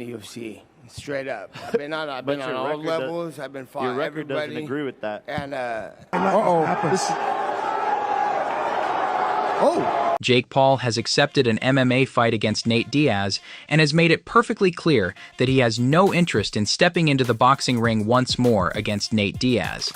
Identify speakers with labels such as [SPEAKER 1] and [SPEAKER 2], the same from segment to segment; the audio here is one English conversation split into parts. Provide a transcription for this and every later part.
[SPEAKER 1] UFC, straight up. I've been on all levels. I've been fought
[SPEAKER 2] Your record
[SPEAKER 1] everybody.
[SPEAKER 2] doesn't agree with that.
[SPEAKER 1] And
[SPEAKER 3] Jake Paul has accepted an MMA fight against Nate Diaz and has made it perfectly clear that he has no interest in stepping into the boxing ring once more against Nate Diaz.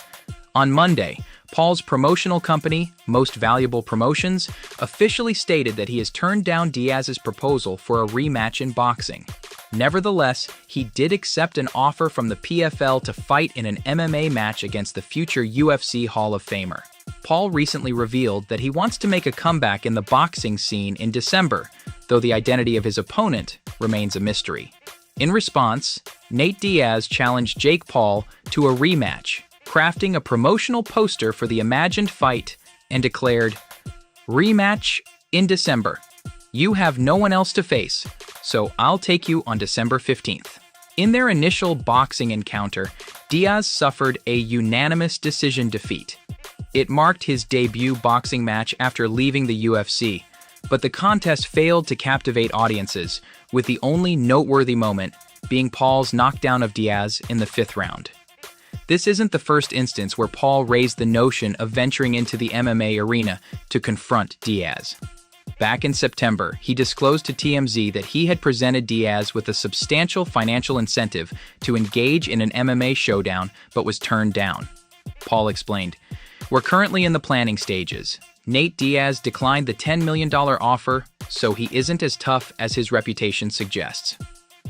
[SPEAKER 3] On Monday, Paul's promotional company, Most Valuable Promotions, officially stated that he has turned down Diaz's proposal for a rematch in boxing. Nevertheless, he did accept an offer from the PFL to fight in an MMA match against the future UFC Hall of Famer. Paul recently revealed that he wants to make a comeback in the boxing scene in December, though the identity of his opponent remains a mystery. In response, Nate Diaz challenged Jake Paul to a rematch, crafting a promotional poster for the imagined fight and declared, "Rematch in December. You have no one else to face, so I'll take you on December 15th. In their initial boxing encounter, Diaz suffered a unanimous decision defeat. It marked his debut boxing match after leaving the UFC, but the contest failed to captivate audiences, with the only noteworthy moment being Paul's knockdown of Diaz in the 5th round. This isn't the first instance where Paul raised the notion of venturing into the MMA arena to confront Diaz. Back in September, he disclosed to TMZ that he had presented Diaz with a substantial financial incentive to engage in an MMA showdown, but was turned down. Paul explained, "We're currently in the planning stages. Nate Diaz declined the $10 million offer, so he isn't as tough as his reputation suggests.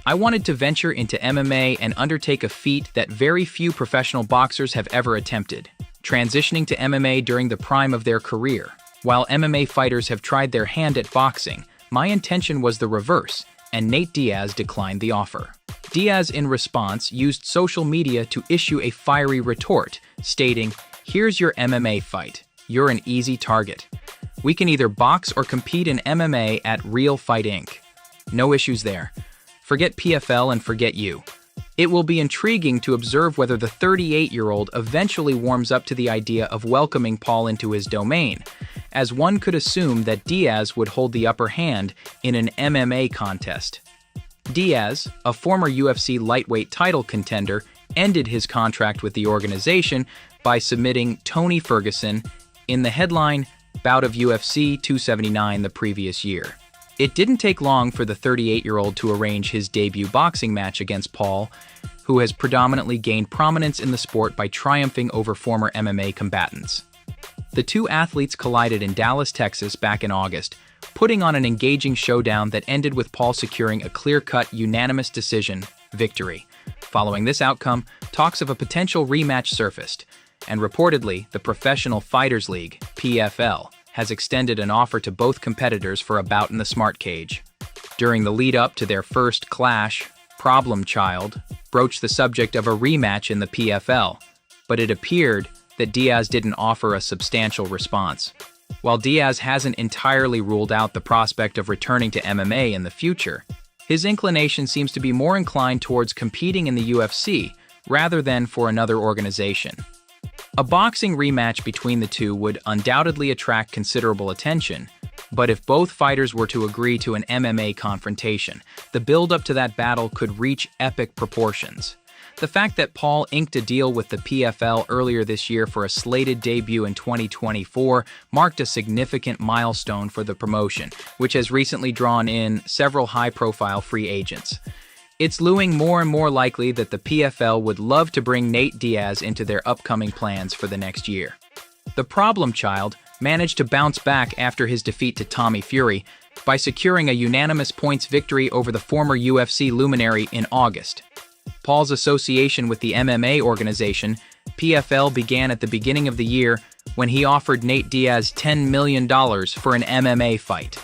[SPEAKER 3] I wanted to venture into MMA and undertake a feat that very few professional boxers have ever attempted, transitioning to MMA during the prime of their career. While MMA fighters have tried their hand at boxing, my intention was the reverse, and Nate Diaz declined the offer." Diaz, in response, used social media to issue a fiery retort, stating, "Here's your MMA fight. You're an easy target. We can either box or compete in MMA at Real Fight Inc. No issues there. Forget PFL and forget you." It will be intriguing to observe whether the 38-year-old eventually warms up to the idea of welcoming Paul into his domain, as one could assume that Diaz would hold the upper hand in an MMA contest. Diaz, a former UFC lightweight title contender, ended his contract with the organization by submitting Tony Ferguson in the headline bout of UFC 279 the previous year. It didn't take long for the 38-year-old to arrange his debut boxing match against Paul, who has predominantly gained prominence in the sport by triumphing over former MMA combatants. The two athletes collided in Dallas, Texas back in August, putting on an engaging showdown that ended with Paul securing a clear-cut, unanimous decision victory. Following this outcome, talks of a potential rematch surfaced, and reportedly, the Professional Fighters League, PFL, has extended an offer to both competitors for a bout in the smart cage. During the lead-up to their first clash, Problem Child broached the subject of a rematch in the PFL, but it appeared that Diaz didn't offer a substantial response. While Diaz hasn't entirely ruled out the prospect of returning to MMA in the future, his inclination seems to be more inclined towards competing in the UFC rather than for another organization. A boxing rematch between the two would undoubtedly attract considerable attention, but if both fighters were to agree to an MMA confrontation, the build-up to that battle could reach epic proportions. The fact that Paul inked a deal with the PFL earlier this year for a slated debut in 2024 marked a significant milestone for the promotion, which has recently drawn in several high-profile free agents. It's looming more and more likely that the PFL would love to bring Nate Diaz into their upcoming plans for the next year. The Problem Child managed to bounce back after his defeat to Tommy Fury by securing a unanimous points victory over the former UFC luminary in August. Paul's association with the MMA organization, PFL, began at the beginning of the year when he offered Nate Diaz $10 million for an MMA fight.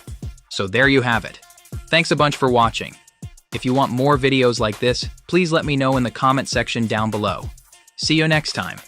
[SPEAKER 3] So there you have it. Thanks a bunch for watching. If you want more videos like this, please let me know in the comment section down below. See you next time.